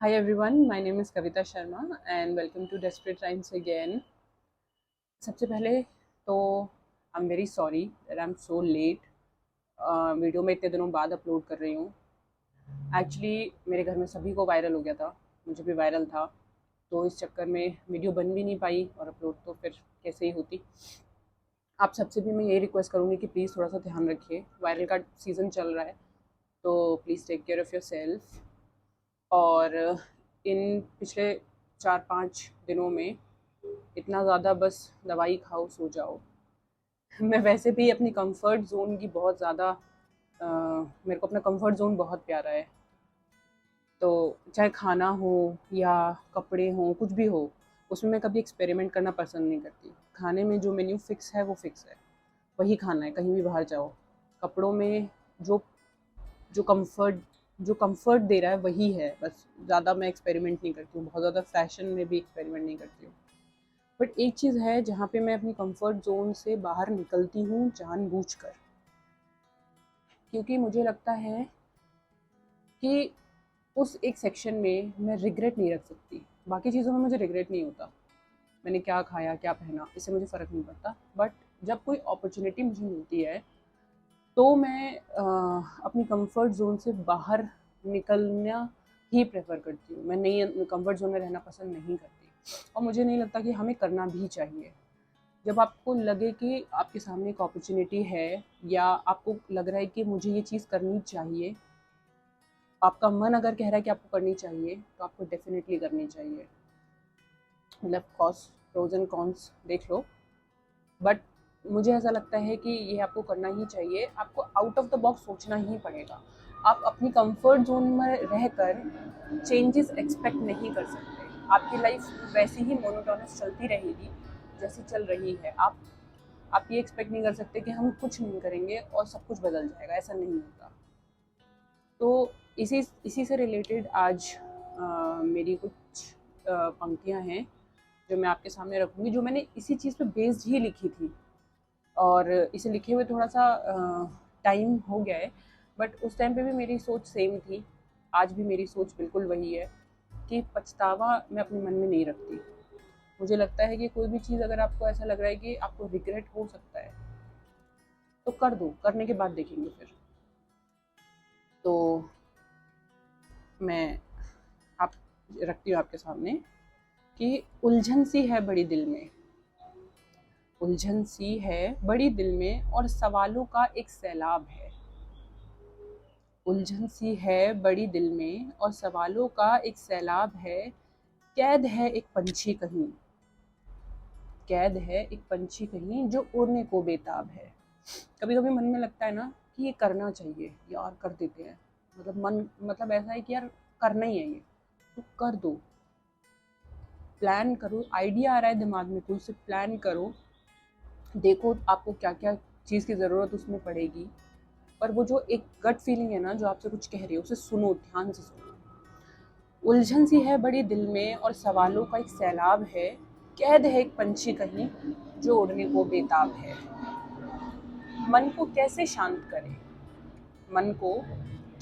Hi everyone, my name is Kavita Sharma and welcome to Desperate Times again. सबसे पहले तो I am very sorry that I am so let. Video मैं इतने दिनों बाद upload कर रही हूँ। एक्चुअली मेरे घर में सभी को वायरल हो गया था, मुझे भी वायरल था, तो इस चक्कर में वीडियो बन भी नहीं पाई और अपलोड तो फिर कैसे ही होती। आप सबसे भी मैं यही रिक्वेस्ट करूँगी कि प्लीज़ थोड़ा सा ध्यान रखिए, वायरल का सीज़न चल रहा है, तो please take care of yourself. और इन पिछले 4-5 दिनों में इतना ज़्यादा बस दवाई खाओ सो जाओ। मैं वैसे भी अपनी कंफर्ट ज़ोन की बहुत ज़्यादा मेरे को अपना कंफर्ट ज़ोन बहुत प्यारा है, तो चाहे खाना हो या कपड़े हों, कुछ भी हो, उसमें मैं कभी एक्सपेरिमेंट करना पसंद नहीं करती। खाने में जो मेन्यू फ़िक्स है वो फ़िक्स है, वही खाना है कहीं भी बाहर जाओ। कपड़ों में जो जो कंफर्ट जो कंफर्ट दे रहा है वही है, बस ज़्यादा मैं एक्सपेरिमेंट नहीं करती हूँ, बहुत ज़्यादा फ़ैशन में भी एक्सपेरिमेंट नहीं करती हूँ। बट एक चीज़ है जहाँ पे मैं अपनी कंफर्ट ज़ोन से बाहर निकलती हूँ जानबूझकर, क्योंकि मुझे लगता है कि उस एक सेक्शन में मैं रिग्रेट नहीं रख सकती। बाकी चीज़ों में मुझे रिग्रेट नहीं होता, मैंने क्या खाया क्या पहना इससे मुझे फ़र्क नहीं पड़ता। बट जब कोई अपॉर्चुनिटी मुझे मिलती है तो मैं अपनी कंफर्ट ज़ोन से बाहर निकलना ही प्रेफर करती हूँ। मैं नहीं, कंफर्ट ज़ोन में रहना पसंद नहीं करती और मुझे नहीं लगता कि हमें करना भी चाहिए। जब आपको लगे कि आपके सामने एक अपॉर्चुनिटी है या आपको लग रहा है कि मुझे ये चीज़ करनी चाहिए, आपका मन अगर कह रहा है कि आपको करनी चाहिए तो आपको डेफिनेटली करनी चाहिए। मतलब कॉस प्रोज एंड कॉन्स देख लो, बट मुझे ऐसा लगता है कि ये आपको करना ही चाहिए। आपको आउट ऑफ द बॉक्स सोचना ही पड़ेगा। आप अपनी कंफर्ट जोन में रहकर चेंजेस एक्सपेक्ट नहीं कर सकते। आपकी लाइफ वैसी ही मोनोटोनस चलती रहेगी जैसी चल रही है। आप ये एक्सपेक्ट नहीं कर सकते कि हम कुछ नहीं करेंगे और सब कुछ बदल जाएगा, ऐसा नहीं होता। तो इसी इसी से रिलेटेड आज मेरी कुछ पंक्तियाँ हैं जो मैं आपके सामने रखूँगी, जो मैंने इसी चीज़ पे बेस्ड ही लिखी थी। और इसे लिखे हुए थोड़ा सा टाइम हो गया है, बट उस टाइम पे भी मेरी सोच सेम थी। आज भी मेरी सोच बिल्कुल वही है कि पछतावा मैं अपने मन में नहीं रखती। मुझे लगता है कि कोई भी चीज़ अगर आपको ऐसा लग रहा है कि आपको रिग्रेट हो सकता है तो कर दो, करने के बाद देखेंगे फिर। तो मैं आप रखती हूँ आपके सामने कि उलझन सी है बड़ी दिल में, उलझन सी है बड़ी दिल में और सवालों का एक सैलाब है। उलझन सी है बड़ी दिल में और सवालों का एक सैलाब है। कैद है एक पंछी कहीं, कैद है एक पंछी कहीं जो उड़ने को बेताब है। कभी कभी मन में लगता है ना कि ये करना चाहिए यार, कर देते हैं। मतलब ऐसा है कि यार करना ही है ये, तो कर दो। प्लान करो, आइडिया आ रहा है दिमाग में कोई, से प्लान करो, देखो आपको क्या क्या चीज़ की ज़रूरत उसमें पड़ेगी। पर वो जो एक गट फीलिंग है ना जो आपसे कुछ कह रही है, उसे सुनो, ध्यान से सुनो। उलझन सी है बड़ी दिल में और सवालों का एक सैलाब है। कैद है एक पंछी कहीं जो उड़ने को बेताब है। मन को कैसे शांत करे, मन को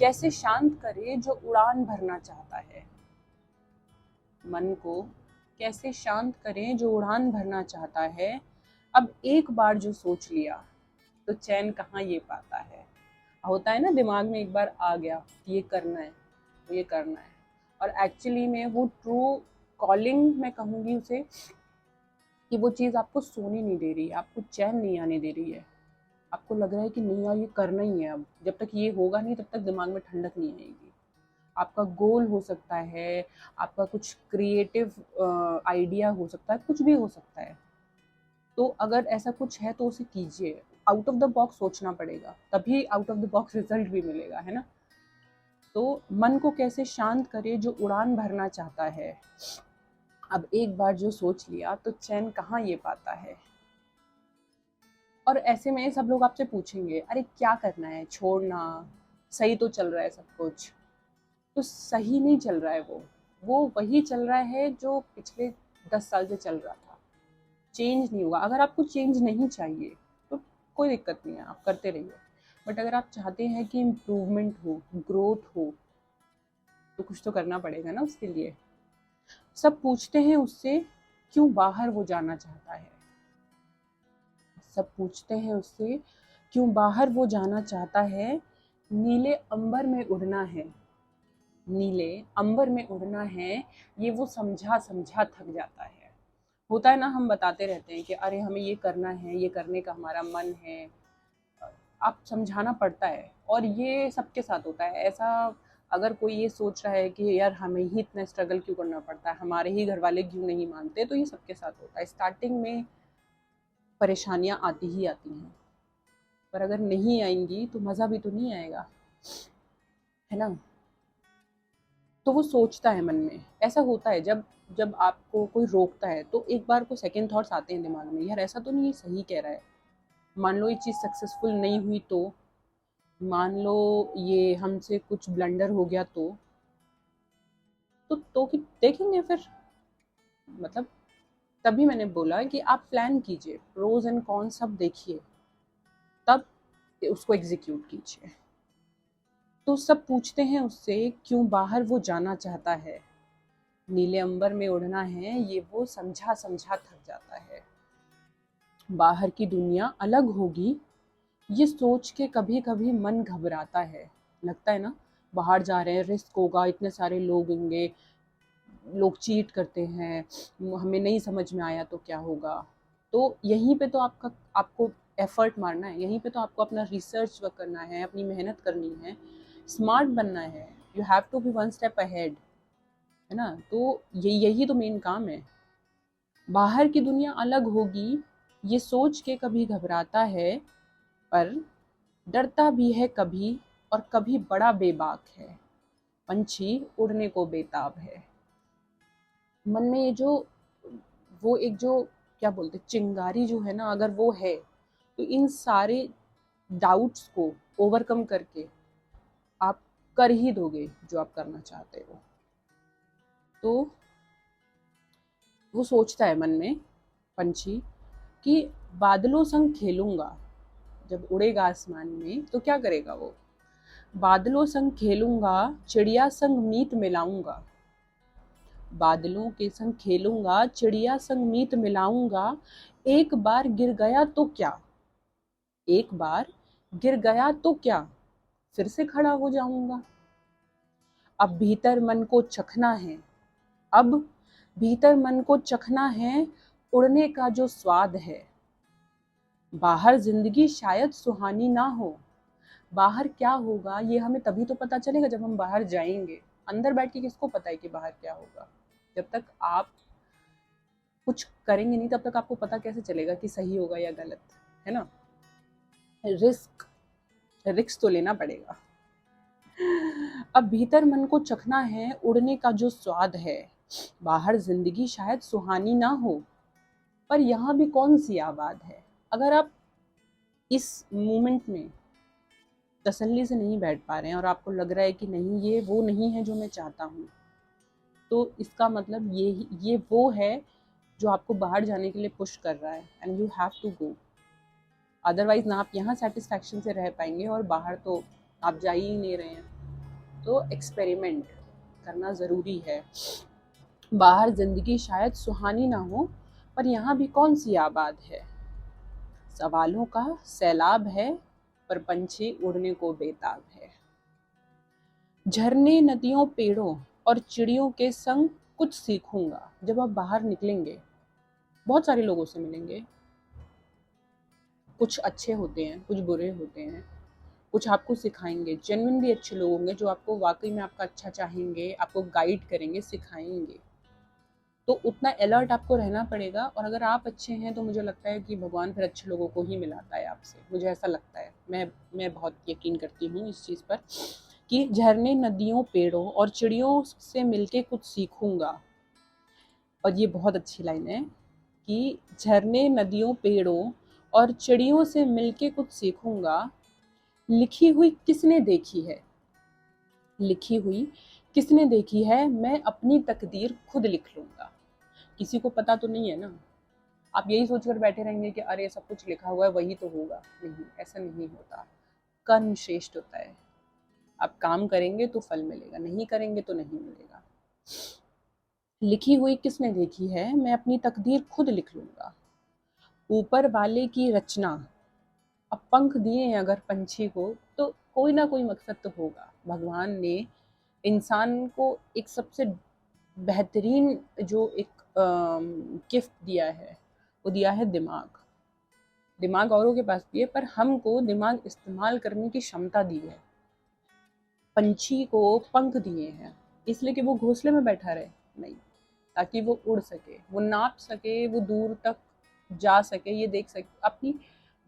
कैसे शांत करे जो उड़ान भरना चाहता है। मन को कैसे शांत करें जो उड़ान भरना चाहता है। अब एक बार जो सोच लिया तो चैन कहाँ ये पाता है। होता है ना, दिमाग में एक बार आ गया कि ये करना है तो ये करना है, और एक्चुअली में वो ट्रू कॉलिंग मैं कहूँगी उसे, कि वो चीज़ आपको सोने नहीं दे रही है, आपको चैन नहीं आने दे रही है। आपको लग रहा है कि नहीं यार ये करना ही है, अब जब तक ये होगा नहीं तब तक दिमाग में ठंडक नहीं आएगी। आपका गोल हो सकता है, आपका कुछ क्रिएटिव आइडिया हो सकता है, कुछ भी हो सकता है। तो अगर ऐसा कुछ है तो उसे कीजिए। आउट ऑफ द बॉक्स सोचना पड़ेगा, तभी out of the box result भी मिलेगा, है ना। तो मन को कैसे शांत करे जो उड़ान भरना चाहता है। अब एक बार जो सोच लिया तो चैन कहाँ ये पाता है। और ऐसे में सब लोग आपसे पूछेंगे अरे क्या करना है, छोड़ना, सही तो चल रहा है सब कुछ। तो सही नहीं चल रहा है, वो वही चल रहा है जो पिछले 10 साल से चल रहा था। चेंज नहीं होगा। अगर आपको चेंज नहीं चाहिए तो कोई दिक्कत नहीं है, आप करते रहिए। बट अगर आप चाहते हैं कि इम्प्रूवमेंट हो, ग्रोथ हो, तो कुछ तो करना पड़ेगा ना उसके लिए। सब पूछते हैं उससे क्यों बाहर वो जाना चाहता है। सब पूछते हैं उससे क्यों बाहर वो जाना चाहता है। नीले अंबर में उड़ना है, नीले अंबर में उड़ना है, ये वो समझा समझा थक जाता है। होता है ना, हम बताते रहते हैं कि अरे हमें ये करना है, ये करने का हमारा मन है, आप समझाना पड़ता है। और ये सबके साथ होता है ऐसा। अगर कोई ये सोच रहा है कि यार हमें ही इतना स्ट्रगल क्यों करना पड़ता है, हमारे ही घर वाले क्यों नहीं मानते, तो ये सबके साथ होता है। स्टार्टिंग में परेशानियां आती ही आती हैं, पर अगर नहीं आएंगी तो मज़ा भी तो नहीं आएगा, है ना। तो वो सोचता है मन में, ऐसा होता है जब जब आपको कोई रोकता है तो एक बार को सेकंड थॉट्स आते हैं दिमाग में, यार ऐसा तो नहीं ये सही कह रहा है। मान लो ये चीज़ सक्सेसफुल नहीं हुई तो, मान लो ये हमसे कुछ ब्लंडर हो गया तो कि देखेंगे फिर। मतलब तभी मैंने बोला कि आप प्लान कीजिए, प्रोज एंड कॉन सब देखिए, तब उसको एग्जीक्यूट कीजिए। तो सब पूछते हैं उससे क्यों बाहर वो जाना चाहता है। नीले अंबर में उड़ना है, ये वो समझा समझा थक जाता है। बाहर की दुनिया अलग होगी, ये सोच के कभी कभी मन घबराता है। लगता है ना, बाहर जा रहे हैं, रिस्क होगा, इतने सारे लोग होंगे, लोग चीट करते हैं, हमें नहीं समझ में आया तो क्या होगा। तो यहीं पे तो आपको एफर्ट मारना है, यहीं पे तो आपको अपना रिसर्च वर्क करना है, अपनी मेहनत करनी है, स्मार्ट बनना है। You have to be one step ahead, है ना। तो यही तो मेन काम है। बाहर की दुनिया अलग होगी, ये सोच के कभी घबराता है, पर डरता भी है कभी, और कभी बड़ा बेबाक है। पंछी उड़ने को बेताब है। मन में ये जो वो एक जो क्या बोलते चिंगारी जो है ना, अगर वो है तो इन सारे डाउट्स को ओवरकम करके आप कर ही दोगे जो आप करना चाहते हो। तो वो सोचता है मन में, पंछी, कि बादलों संग खेलूंगा। जब उड़ेगा आसमान में तो क्या करेगा वो, बादलों संग खेलूंगा, चिड़िया संग मीत मिलाऊंगा। बादलों के संग खेलूंगा, चिड़िया संग मीत मिलाऊंगा। एक बार गिर गया तो क्या, एक बार गिर गया तो क्या, फिर से खड़ा हो जाऊंगा। अब भीतर मन को चखना है, अब भीतर मन को चखना है, उड़ने का जो स्वाद है। बाहर जिंदगी शायद सुहानी ना हो। बाहर क्या होगा ये हमें तभी तो पता चलेगा जब हम बाहर जाएंगे। अंदर बैठ के किसको पता है कि बाहर क्या होगा। जब तक आप कुछ करेंगे नहीं तब तक आपको पता कैसे चलेगा कि सही होगा या गलत, है ना। रिस्क तो लेना पड़ेगा। अब भीतर मन को चखना है, उड़ने का जो स्वाद है। बाहर जिंदगी शायद सुहानी ना हो, पर यहाँ भी कौन सी आबाद है। अगर आप इस मोमेंट में तसल्ली से नहीं बैठ पा रहे हैं और आपको लग रहा है कि नहीं ये वो नहीं है जो मैं चाहता हूँ, तो इसका मतलब ये वो है जो आपको बाहर जाने के लिए पुश कर रहा है, and you have to go. Otherwise ना आप यहाँ सेटिस्फैक्शन से रह पाएंगे और बाहर तो आप जा ही नहीं रहे हैं। तो एक्सपेरिमेंट करना ज़रूरी है। बाहर ज़िंदगी शायद सुहानी ना हो, पर यहाँ भी कौन सी आबाद है। सवालों का सैलाब है, पर पंछी उड़ने को बेताब है। झरने नदियों पेड़ों और चिड़ियों के संग कुछ सीखूंगा। जब आप बाहर निकलेंगे बहुत सारे लोगों से मिलेंगे, कुछ अच्छे होते हैं, कुछ बुरे होते हैं, कुछ आपको सिखाएंगे, जेन्युइनली अच्छे लोग होंगे जो आपको वाकई में आपका अच्छा चाहेंगे, आपको गाइड करेंगे, सिखाएंगे। तो उतना अलर्ट आपको रहना पड़ेगा। और अगर आप अच्छे हैं तो मुझे लगता है कि भगवान फिर अच्छे लोगों को ही मिलाता है आपसे, मुझे ऐसा लगता है। मैं बहुत यकीन करती हूँ इस चीज़ पर कि झरने नदियों पेड़ों और चिड़ियों से मिलके कुछ सीखूंगा। और ये बहुत अच्छी लाइन है कि झरने नदियों पेड़ों और चिड़ियों से मिलके कुछ सीखूंगा। लिखी हुई किसने देखी है, लिखी हुई किसने देखी है, मैं अपनी तकदीर खुद लिख लूंगा। किसी को पता तो नहीं है ना। आप यही सोचकर बैठे रहेंगे कि अरे सब कुछ लिखा हुआ है वही तो होगा। नहीं, ऐसा नहीं होता। कर्म श्रेष्ठ होता है। आप काम करेंगे तो फल मिलेगा, नहीं करेंगे तो नहीं मिलेगा। लिखी हुई किसने देखी है, मैं अपनी तकदीर खुद लिख लूँगा। ऊपर वाले की रचना, अब पंख दिए हैं अगर पंछी को तो कोई ना कोई मकसद तो होगा। भगवान ने इंसान को एक सबसे बेहतरीन जो एक गिफ्ट दिया है, वो दिया है दिमाग। दिमाग औरों के पास भी है, पर हमको दिमाग इस्तेमाल करने की क्षमता दी है। पंछी को पंख दिए हैं इसलिए कि वो घोंसले में बैठा रहे, नहीं, ताकि वो उड़ सके, वो नाप सके, वो दूर तक जा सके, ये देख सके, अपनी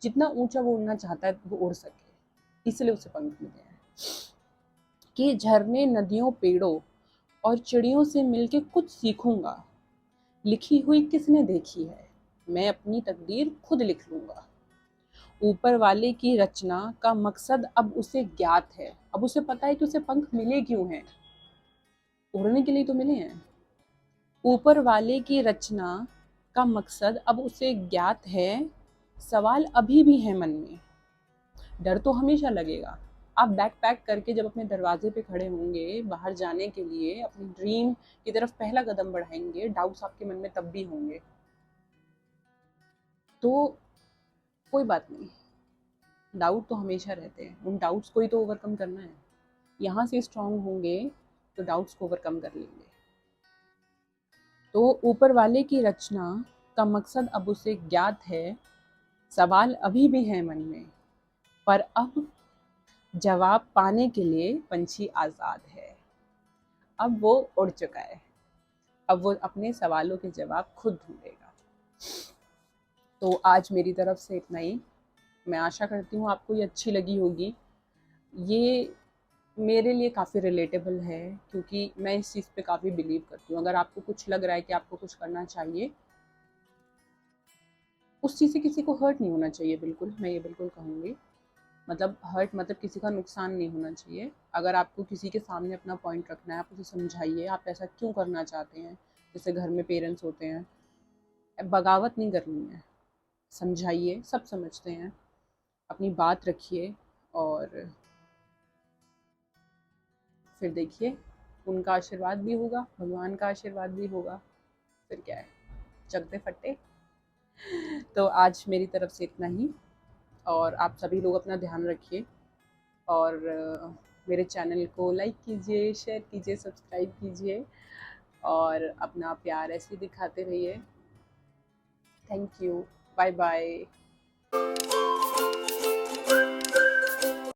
जितना ऊंचा वो उड़ना चाहता है वो उड़ सके, इसलिए उसे पंख मिले हैं। कि झरने, नदियों, पेड़ों और चिड़ियों से मिलके कुछ सीखूंगा। लिखी हुई किसने देखी है, मैं अपनी तकदीर खुद लिख लूंगा। ऊपर वाले की रचना का मकसद अब उसे ज्ञात है, अब उसे पता है कि उसे पंख मिले क्यों हैं, उड़ने के लिए तो मिले हैं। ऊपर वाले की रचना का मकसद अब उसे ज्ञात है, सवाल अभी भी है मन में। डर तो हमेशा लगेगा। आप बैग पैक करके जब अपने दरवाजे पे खड़े होंगे बाहर जाने के लिए, अपनी ड्रीम की तरफ पहला कदम बढ़ाएंगे, डाउट्स आपके मन में तब भी होंगे। तो कोई बात नहीं, डाउट तो हमेशा रहते हैं, उन डाउट्स को ही तो ओवरकम करना है। यहाँ से स्ट्रांग होंगे तो डाउट्स को ओवरकम कर लेंगे। तो ऊपर वाले की रचना का मकसद अब उसे ज्ञात है, सवाल अभी भी है मन में, पर अब जवाब पाने के लिए पंछी आज़ाद है। अब वो उड़ चुका है, अब वो अपने सवालों के जवाब खुद ढूंढेगा। तो आज मेरी तरफ से इतना ही। मैं आशा करती हूँ आपको ये अच्छी लगी होगी। ये मेरे लिए काफ़ी रिलेटेबल है क्योंकि मैं इस चीज़ पे काफ़ी बिलीव करती हूँ। अगर आपको कुछ लग रहा है कि आपको कुछ करना चाहिए, उस चीज़ से किसी को हर्ट नहीं होना चाहिए, बिल्कुल, मैं ये बिल्कुल कहूँगी। मतलब हर्ट मतलब किसी का नुकसान नहीं होना चाहिए। अगर आपको किसी के सामने अपना पॉइंट रखना है, आप उसे समझाइए आप ऐसा क्यों करना चाहते हैं। जैसे घर में पेरेंट्स होते हैं, बगावत नहीं करनी है, समझाइए, सब समझते हैं, अपनी बात रखिए और फिर देखिए उनका आशीर्वाद भी होगा, भगवान का आशीर्वाद भी होगा, फिर क्या है, चकते फट्टे। तो आज मेरी तरफ से इतना ही, और आप सभी लोग अपना ध्यान रखिए और मेरे चैनल को लाइक कीजिए, शेयर कीजिए, सब्सक्राइब कीजिए और अपना प्यार ऐसे दिखाते रहिए। Thank you, bye bye.